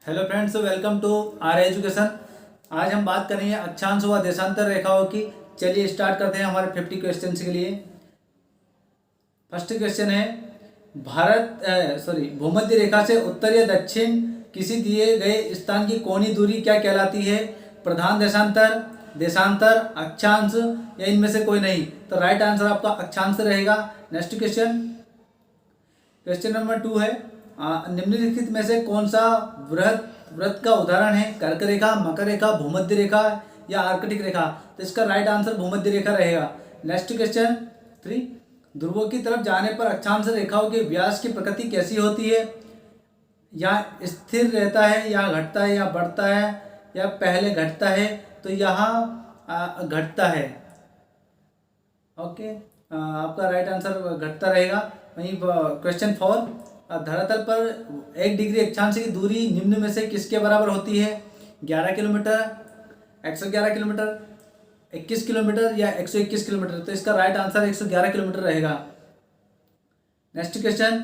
Hello friends, welcome to R education. आज हम बात करेंगे अक्षांश व देशांतर रेखाओं की। चलिए स्टार्ट करते हैं हमारे 50 क्वेश्चन के लिए। फर्स्ट क्वेश्चन है, भूमध्य रेखा से उत्तर या दक्षिण किसी दिए गए स्थान की कोणीय दूरी क्या कहलाती है? प्रधान देशांतर, देशांतर, अक्षांश या इनमें से कोई नहीं। तो राइट आंसर आपका अक्षांश रहेगा। नेक्स्ट क्वेश्चन, क्वेश्चन नंबर 2 है, निम्नलिखित में से कौन सा वृत्त वृत्त का उदाहरण है? कर्क रेखा, मकर रेखा, भूमध्य रेखा या आर्कटिक रेखा? तो इसका राइट आंसर भूमध्य रेखा रहेगा। नेक्स्ट क्वेश्चन 3, ध्रुवों की तरफ जाने पर अक्षांश रेखाओं के व्यास की प्रकृति कैसी होती है? या स्थिर रहता है, या घटता है, या बढ़ता है, या पहले घटता है? तो यहाँ घटता है। ओके, आपका राइट आंसर घटता रहेगा। वहीं क्वेश्चन 4, धरातल पर 1 डिग्री अक्षांश की दूरी निम्न में से किसके बराबर होती है? 11 किलोमीटर, 111 किलोमीटर, 21 किलोमीटर या 121 किलोमीटर? तो इसका राइट आंसर 111 किलोमीटर रहेगा। नेक्स्ट क्वेश्चन,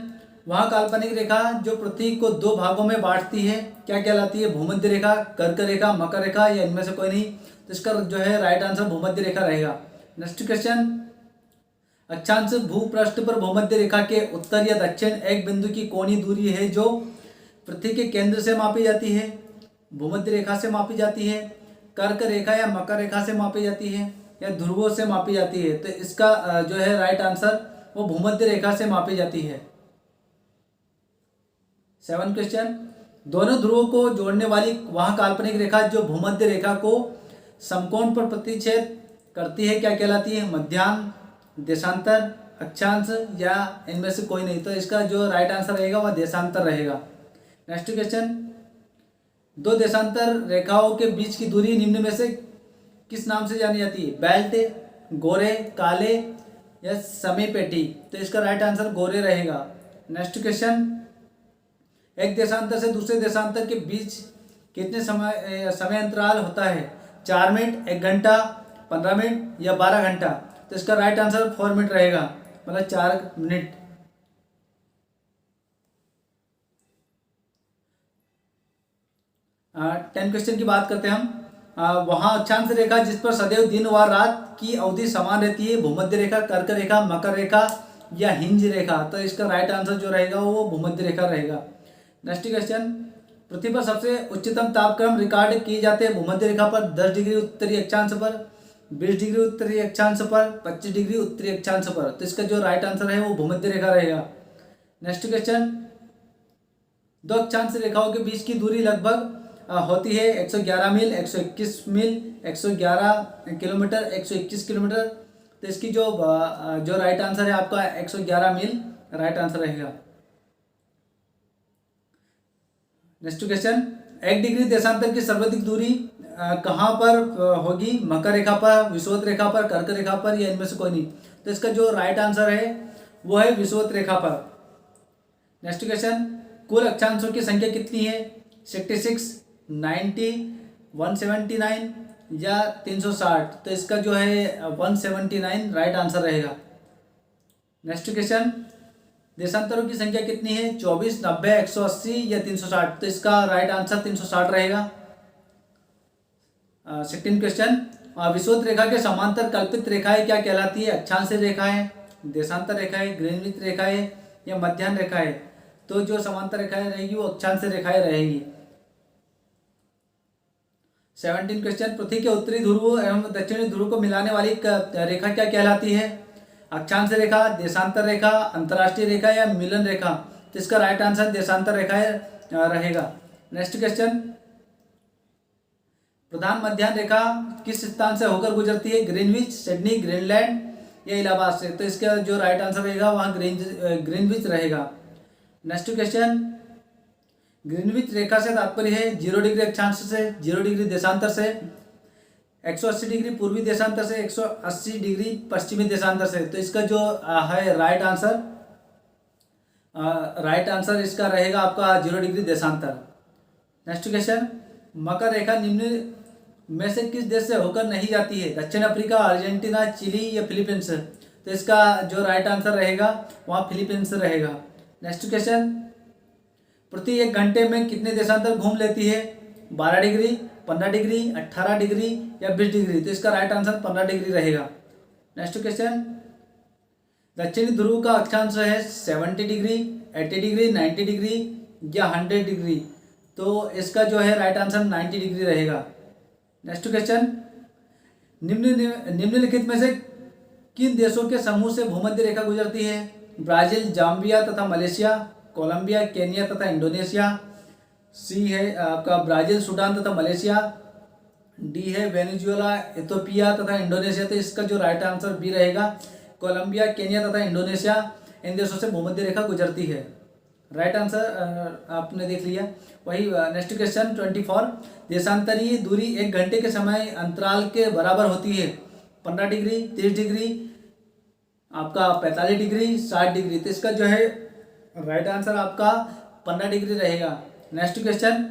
वह काल्पनिक रेखा जो पृथ्वी को 2 भागों में बांटती है क्या कहलाती है? भूमध्य रेखा, कर्क रेखा, मकर रेखा या इनमें से कोई नहीं? तो इसका जो है राइट आंसर भूमध्य रेखा रहेगा। नेक्स्ट क्वेश्चन, अक्षांश भूपृष्ठ पर भूमध्य रेखा के उत्तर या दक्षिण एक बिंदु की कोणीय दूरी है जो पृथ्वी के केंद्र से मापी जाती है, भूमध्य रेखा से मापी जाती है, कर्क रेखा या मकर रेखा से मापी जाती है, या ध्रुवों से मापी जाती है? तो इसका जो है राइट आंसर वो भूमध्य रेखा से मापी जाती है। 7 क्वेश्चन, दोनों ध्रुवों को जोड़ने वाली वह काल्पनिक रेखा जो भूमध्य रेखा को समकोण पर प्रतिच्छेद करती है क्या कहलाती है? मध्याह्न, देशांतर, अक्षांश या इनमें से कोई नहीं? तो इसका जो राइट आंसर रहेगा वह देशांतर रहेगा। नेक्स्ट क्वेश्चन, 2 देशांतर रेखाओं के बीच की दूरी निम्न में से किस नाम से जानी जाती है? बेल्ट, गोरे, काले या समीपेटी? तो इसका राइट आंसर गोरे रहेगा। नेक्स्ट क्वेश्चन, एक देशांतर से दूसरे देशांतर के बीच कितने समय अंतराल होता है? 4 मिनट, 1 घंटा, 15 मिनट या 12 घंटा? तो इसका राइट आंसर 4 मिनट रहेगा, मतलब 4 मिनट। 10 क्वेश्चन की बात करते हैं हम। वहाँ अक्षांश रेखा जिस पर सदैव दिन व रात की अवधि समान रहती है? भूमध्य रेखा, कर्क रेखा, मकर रेखा या हिंज रेखा? तो इसका राइट आंसर जो रहेगा वो भूमध्य रेखा रहेगा। नेक्स्ट क्वेश्चन, पृथ्वी पर सबसे उच्चतम तापक्रम रिकॉर्ड किए जाते हैं भूमध्य रेखा पर 10 डिग्री उत्तरी अक्षांश पर, 20 डिग्री उत्तरी अक्षांश पर, 25 डिग्री उत्तरी अक्षांश पर? तो इसका जो राइट आंसर है वो भूमध्य रेखा रहेगा। नेक्स्ट क्वेश्चन, 2 अक्षांश रेखाओं के बीच की दूरी लगभग होती है 111 मील, 121 मील, 111 किलोमीटर, 121 किलोमीटर? तो इसकी जो राइट आंसर है आपका 111 मील राइट आंसर रहेगा। नेक्स्ट क्वेश्चन, 1 डिग्री देशांतर की सर्वाधिक दूरी कहाँ पर होगी? मकर रेखा पर, विषुवत रेखा पर, कर्क रेखा पर या इनमें से कोई नहीं? तो इसका जो राइट आंसर है वो है विषुवत रेखा पर। नेक्स्ट क्वेश्चन, कुल अक्षांशों की संख्या कितनी है? 66, 90, 179 या 360? तो इसका जो है 179 राइट आंसर रहेगा। नेक्स्ट क्वेश्चन, देशांतरों की संख्या कितनी है? 24, 90, 180 या 360? तो इसका राइट आंसर 360 रहेगा। 16 क्वेश्चन, विषुवत रेखा के समांतर कल्पित रेखाएं क्या कहलाती है? अक्षांश रेखाएं, देशांतर रेखाएं, ग्रीनविच रेखाएं या मध्याह्न रेखाएं? तो जो समांतर रेखाएं रहेगी वो अक्षांश रेखाएं रहेगी। 17 क्वेश्चन, पृथ्वी के उत्तरी ध्रुव एवं दक्षिणी ध्रुव को मिलाने वाली रेखा क्या कहलाती है? अक्षांश रेखा, देशांतर रेखा, अंतर्राष्ट्रीय रेखा या मिलन रेखा? तो इसका राइट आंसर देशांतर रेखा रहेगा। नेक्स्ट क्वेश्चन, प्रधान मध्याह्न रेखा किस स्थान से होकर गुजरती है? ग्रीनविच, सिडनी, ग्रीनलैंड या इलाहाबाद से? तो इसका जो राइट आंसर रहेगा वहाँ ग्रीनविच रहेगा। नेक्स्ट क्वेश्चन, ग्रीनविच रेखा से तात्पर्य है 0 डिग्री अक्षांश से, 0 डिग्री देशांतर से, 180 डिग्री पूर्वी देशांतर से, 180 डिग्री पश्चिमी देशांतर से? तो इसका जो है राइट आंसर इसका रहेगा आपका 0 डिग्री देशांतर। नेक्स्ट क्वेश्चन, मकर रेखा निम्न में से किस देश से होकर नहीं जाती है? दक्षिण अफ्रीका, अर्जेंटीना, चिली या फिलीपींस? तो इसका जो राइट आंसर रहेगा वहाँ फिलीपींस रहेगा। नेक्स्ट क्वेश्चन, प्रति 1 घंटे में कितने देशांतर घूम लेती है? 12 डिग्री, 15 डिग्री, 18 डिग्री या 20 डिग्री। तो इसका राइट आंसर 15 डिग्री रहेगा। नेक्स्ट क्वेश्चन, दक्षिणी ध्रुव का अक्षांश है 70 डिग्री, 80 डिग्री, 90 डिग्री या 100 डिग्री। तो इसका जो है राइट आंसर 90 डिग्री रहेगा। नेक्स्ट क्वेश्चन, निम्नलिखित में से किन देशों के समूह से भूमध्य रेखा गुजरती है? ब्राजील, जाम्बिया तथा मलेशिया, कोलंबिया, केन्या तथा इंडोनेशिया। सी है आपका ब्राजील, सूडान तथा मलेशिया। डी है वेनेजुएला, इथियोपिया तथा इंडोनेशिया। तो इसका जो राइट आंसर बी रहेगा, कोलंबिया, केन्या तथा इंडोनेशिया, इन देशों से भूमध्य रेखा गुजरती है। राइट आंसर आपने देख लिया। वही नेक्स्ट क्वेश्चन 24, देशांतरीय दूरी 1 घंटे के समय अंतराल के बराबर होती है? 15 डिग्री, 30 डिग्री, आपका 45 डिग्री, 60 डिग्री। तो इसका जो है राइट आंसर आपका 15 डिग्री रहेगा। नेक्स्ट क्वेश्चन,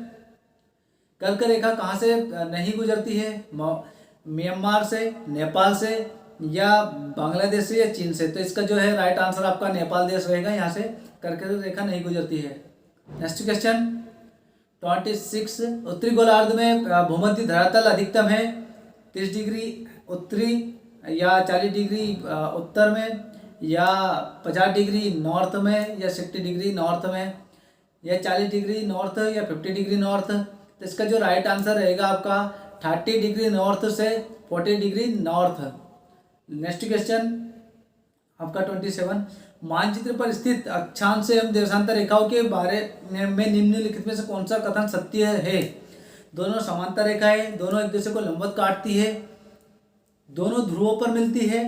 कर्क रेखा कहाँ से नहीं गुजरती है? म्यांमार से, नेपाल से या बांग्लादेश से या चीन से। तो इसका जो है राइट आंसर आपका नेपाल देश रहेगा, यहाँ से कर्क रेखा नहीं गुजरती है। नेक्स्ट क्वेश्चन 26, उत्तरी गोलार्ध में भूमध्य धरातल अधिकतम है 30 डिग्री उत्तरी या 40 डिग्री उत्तर में या 50 डिग्री नॉर्थ में या 60 डिग्री नॉर्थ में या 40 डिग्री नॉर्थ या 50 डिग्री नॉर्थ। तो इसका जो राइट आंसर रहेगा आपका 30 डिग्री नॉर्थ से 40 डिग्री नॉर्थ। नेक्स्ट क्वेश्चन आपका 27, मानचित्र पर स्थित अक्षांश एवं देशांतर रेखाओं के बारे में निम्नलिखित में से कौन सा कथन सत्य है? दोनों समांतर रेखा है, दोनों एक दूसरे को लंबवत काटती है, दोनों ध्रुवों पर मिलती है,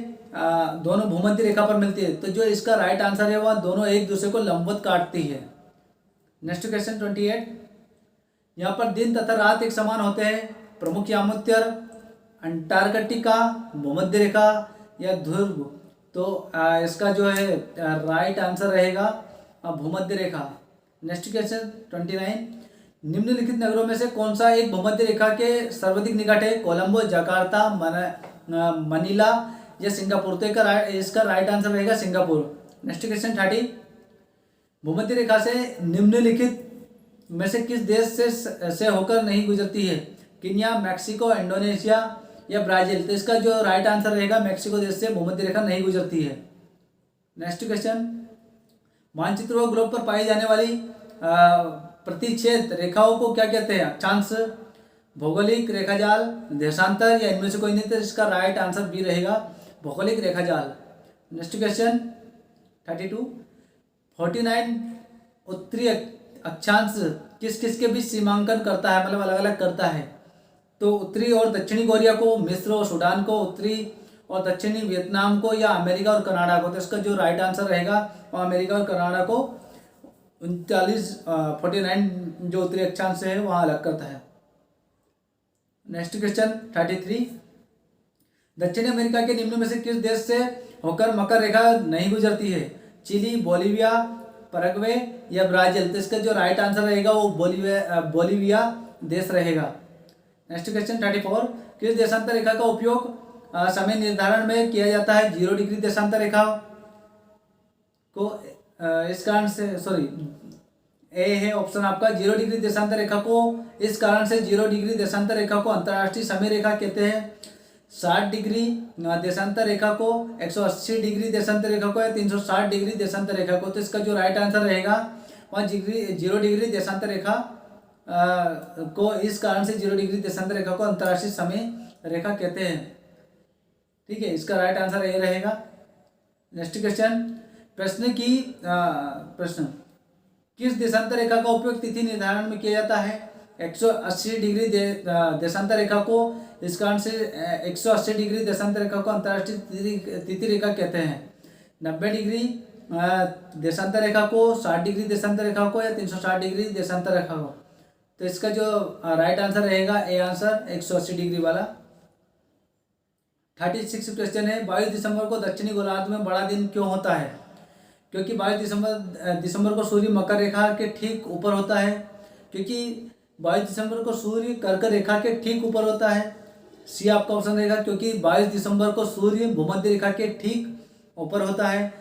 दोनों भूमध्य रेखा पर मिलती है। तो जो इसका राइट आंसर है वह दोनों एक दूसरे को लंबवत काटती है। नेक्स्ट क्वेश्चन 28, यहाँ पर दिन तथा रात एक समान होते हैं? प्रमुख यामोत्तर, अंटार्कटिका, भूमध्य रेखा या ध्रुव। तो इसका जो है राइट आंसर रहेगा भूमध्य रेखा। नेक्स्ट क्वेश्चन 29, निम्नलिखित नगरों में से कौन सा एक भूमध्य रेखा के सर्वाधिक निकट है? कोलंबो, जकार्ता, मनीला या सिंगापुर। तो इसका राइट आंसर रहेगा सिंगापुर। नेक्स्ट क्वेश्चन 30, भूमध्य रेखा से निम्नलिखित में से किस देश से होकर नहीं गुजरती है? कीनिया, मैक्सिको, इंडोनेशिया या ब्राजील। तो इसका जो राइट आंसर रहेगा मैक्सिको देश से भूमध्य रेखा नहीं गुजरती है। नेक्स्ट क्वेश्चन, मानचित्र व ग्लोब पर पाई जाने वाली प्रतिच्छेद रेखाओं को क्या कहते हैं? अक्षांश, भौगोलिक रेखाजाल, देशांतर या इनमें से कोई नहीं। तो इसका राइट आंसर बी रहेगा भौगोलिक रेखाजाल। नेक्स्ट क्वेश्चन 32, 49 उत्तरी अक्षांश किस किस के बीच सीमांकन करता है, मतलब अलग अलग करता है? तो उत्तरी और दक्षिणी कोरिया को, मिस्र और सूडान को, उत्तरी और दक्षिणी वियतनाम को या अमेरिका और कनाडा को। तो इसका जो राइट आंसर रहेगा वो अमेरिका और कनाडा को 49 जो उत्तरी अक्षांश है वहाँ अलग करता है। नेक्स्ट क्वेश्चन 33, दक्षिण अमेरिका के निम्न में से किस देश से होकर मकर रेखा नहीं गुजरती है? चिली, बोलीविया, पैराग्वे या ब्राजील। तो इसका जो राइट आंसर रहेगा वो बोलीविया देश रहेगा। नेक्स्ट क्वेश्चन 34, किस देशांतर रेखा का उपयोग समय निर्धारण में किया जाता है? 0 डिग्री देशांतर रेखा को इस कारण से, सॉरी ए है ऑप्शन आपका, 0 डिग्री देशांतर रेखा को इस कारण से 0 डिग्री देशांतर रेखा को अंतर्राष्ट्रीय समय रेखा कहते हैं। 60 डिग्री देशांतर रेखा को, 180 डिग्री देशांतर रेखा को या 360 डिग्री देशांतर रेखा को। तो इसका जो राइट आंसर रहेगा वह 0 डिग्री देशांतर रेखा को इस कारण से 0 डिग्री देशांतर रेखा को अंतर्राष्ट्रीय समय रेखा कहते हैं। ठीक है, इसका राइट आंसर ये रहेगा। नेक्स्ट क्वेश्चन, प्रश्न किस देशांतर रेखा का उपयोग तिथि निर्धारण में किया जाता है? 180 डिग्री देशांतर रेखा को इस कारण से 180 डिग्री देशांतर रेखा को अंतर्राष्ट्रीय तिथि रेखा कहते हैं। 90 डिग्री देशांतर रेखा को, 60 डिग्री देशांतर रेखा को या 360 डिग्री देशांतर रेखा को। तो इसका जो राइट आंसर रहेगा ए आंसर 180 डिग्री वाला। 36 क्वेश्चन है, 22 दिसंबर को दक्षिणी गोलार्ध में बड़ा दिन क्यों होता है? क्योंकि 22 दिसंबर को सूर्य मकर रेखा के ठीक ऊपर होता है। क्योंकि 22 दिसंबर को सूर्य कर्क रेखा के ठीक ऊपर होता है। सी आपका ऑप्शन रहेगा, क्योंकि 22 दिसंबर को सूर्य भूमध्य रेखा के ठीक ऊपर होता है।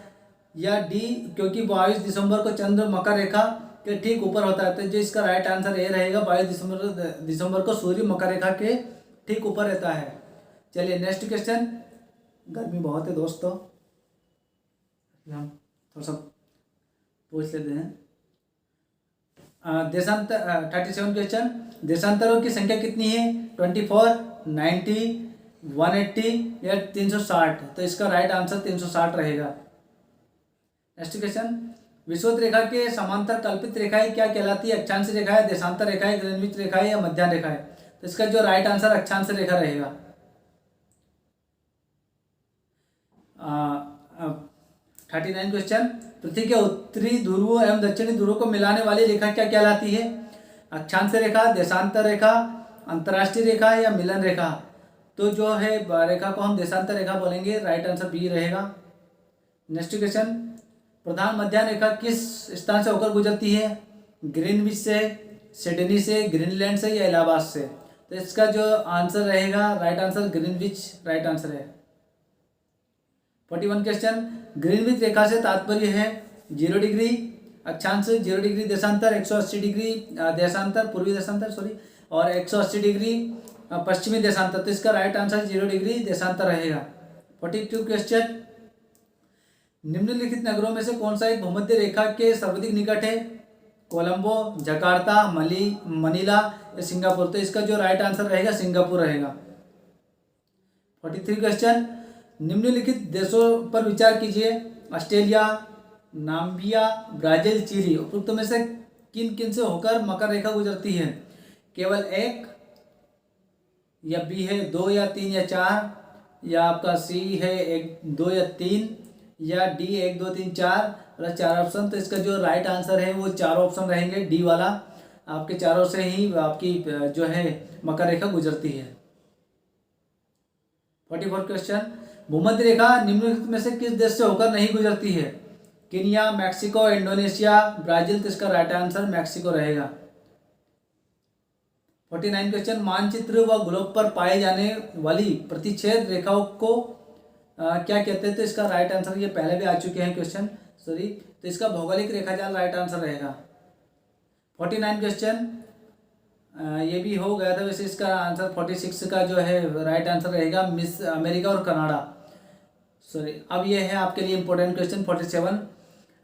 या डी, क्योंकि 22 दिसंबर को चंद्र मकर रेखा के ठीक ऊपर होता है, तो जो इसका राइट आंसर ए रहेगा। 22 दिसंबर को सूर्य मकर रेखा के ठीक ऊपर रहता है। चलिए नेक्स्ट क्वेश्चन। गर्मी बहुत है दोस्तों, हम थोड़ा सा पूछ लेते हैं। देशांतर 37 क्वेश्चन। देशांतरों की संख्या कितनी है? 24, 90, 180 या 360? तो इसका राइट आंसर 360 रहेगा। Next question. विषुवत रेखा के समांतर कल्पित रेखाएं क्या कहलाती है? अक्षांश रेखा है, देशांतर रेखा है, ग्रीनविच रेखा है या मध्याह्न रेखा है? तो इसका जो राइट आंसर अक्षांश रेखा रहेगा। 39 क्वेश्चन। पृथ्वी के उत्तरी ध्रुव एवं दक्षिणी ध्रुव को मिलाने वाली रेखा क्या कहलाती है? अक्षांश रेखा, देशांतर रेखा, अंतर्राष्ट्रीय रेखा या मिलन रेखा? तो जो है रेखा को हम देशांतर रेखा बोलेंगे। राइट आंसर बी रहेगा। Next question. प्रधान मध्याह्न रेखा किस स्थान से होकर गुजरती है? ग्रीनविच से, सिडनी से, ग्रीनलैंड से या इलाहाबाद से? तो इसका जो आंसर रहेगा right answer Greenwich right answer है। 41 क्वेश्चन। ग्रीनविच रेखा से तात्पर्य है 0 डिग्री अक्षांश, 0 डिग्री देशांतर, 180 डिग्री देशांतर पूर्वी देशांतर सॉरी, और 180 डिग्री पश्चिमी देशांतर। तो इसका राइट आंसर 0 डिग्री देशांतर रहेगा। 42 क्वेश्चन। निम्नलिखित नगरों में से कौन सा एक भूमध्य रेखा के सर्वाधिक निकट है? कोलंबो, जकार्ता, मनीला या सिंगापुर? तो इसका जो राइट आंसर रहेगा सिंगापुर रहेगा। 43 क्वेश्चन। निम्नलिखित देशों पर विचार कीजिए। Australia, Namibia, Brazil, Chile. उपरोक्त में से किन किन से होकर मकर रेखा गुजरती है? केवल एक, या बी है 2 या 3 या 4, या आपका सी है 1, 2 या 3, या डी 1, 2, 3, 4 और 4 ऑप्शन। तो इसका जो राइट आंसर है वो 4 ऑप्शन रहेंगे, डी वाला। आपके चारों से ही आपकी जो है मकर रेखा गुजरती है। 44 क्वेश्चन। भूमध्य रेखा निम्नलिखित में से किस देश से होकर नहीं गुजरती है? Kenya, Mexico, Indonesia, Brazil? तो इसका राइट आंसर मैक्सिको रहेगा। 49 क्वेश्चन। मानचित्र व ग्लोब पर पाए जाने वाली प्रतिच्छेद रेखाओं को क्या कहते हैं? तो इसका राइट आंसर, ये पहले भी आ चुके हैं क्वेश्चन सॉरी, तो इसका भौगोलिक रेखाजाल राइट आंसर रहेगा। 49 क्वेश्चन ये भी हो गया था। वैसे इसका आंसर 46 का जो है राइट आंसर रहेगा मिस अमेरिका और कनाडा सॉरी। अब ये है आपके लिए इंपॉर्टेंट क्वेश्चन 47।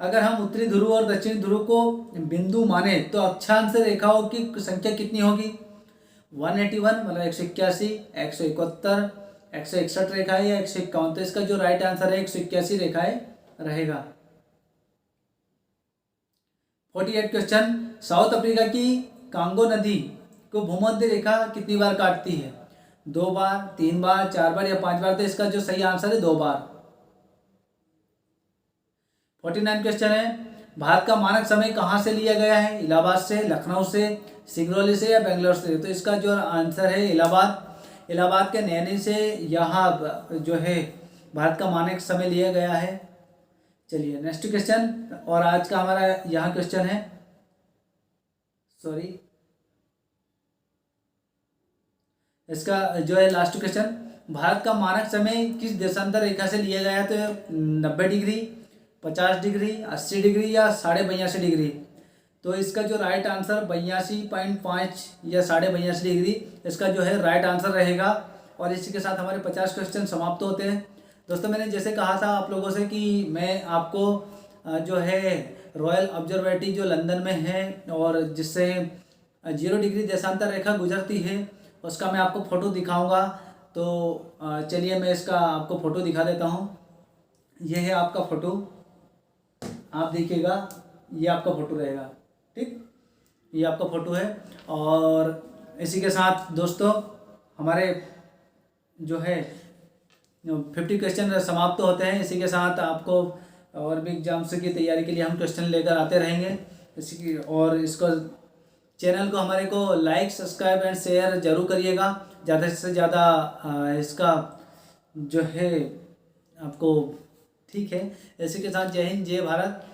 अगर हम उत्तरी ध्रुव और दक्षिणी ध्रुव को बिंदु माने तो अक्षांश रेखाओं की संख्या कितनी होगी? 181 मतलब 181, 171, 161 रेखाएं या 151? तो इसका जो राइट आंसर है 181 रेखाएं रहेगा। 48 क्वेश्चन। साउथ अफ्रीका की कांगो नदी को भूमध्य रेखा कितनी बार काटती है? 2 बार, 3 बार, 4 बार या 5 बार? तो इसका जो सही आंसर है 2 बार। 49 क्वेश्चन है। भारत का मानक समय कहाँ से लिया गया है? इलाहाबाद से, लखनऊ से, सिंगरौली से या बेंगलोर से? तो इसका जो आंसर है इलाहाबाद। इलाहाबाद के नैनी से यहाँ जो है भारत का मानक समय लिया गया है। चलिए नेक्स्ट क्वेश्चन, और आज का हमारा यहाँ क्वेश्चन है सॉरी, इसका जो है लास्ट क्वेश्चन। भारत का मानक समय किस देशांतर रेखा से लिया गया है? तो 90 डिग्री, 50 डिग्री, 80 डिग्री या 82.5 डिग्री? तो इसका जो राइट आंसर 82.5 या 82.5 डिग्री इसका जो है राइट आंसर रहेगा। और इसी के साथ हमारे 50 क्वेश्चन समाप्त होते हैं। दोस्तों मैंने जैसे कहा था आप लोगों से कि मैं आपको जो है रॉयल ऑब्जर्वेटरी जो लंदन में है और जिससे 0 डिग्री देशांतर रेखा गुजरती है उसका मैं आपको फ़ोटो दिखाऊंगा। तो चलिए मैं इसका आपको फ़ोटो दिखा देता हूँ। ये है आपका फ़ोटो, आप देखिएगा, ये आपका फ़ोटो रहेगा, ठीक, ये आपका फ़ोटो है। और इसी के साथ दोस्तों हमारे जो है 50 क्वेश्चन समाप्त होते हैं। इसी के साथ आपको और भी एग्जाम्स की तैयारी के लिए हम क्वेश्चन लेकर आते रहेंगे। इसी की और इसको चैनल को हमारे को लाइक, सब्सक्राइब एंड शेयर जरूर करिएगा। ज़्यादा से ज़्यादा इसका जो है आपको, ठीक है। इसी के साथ जय हिंद, जय भारत।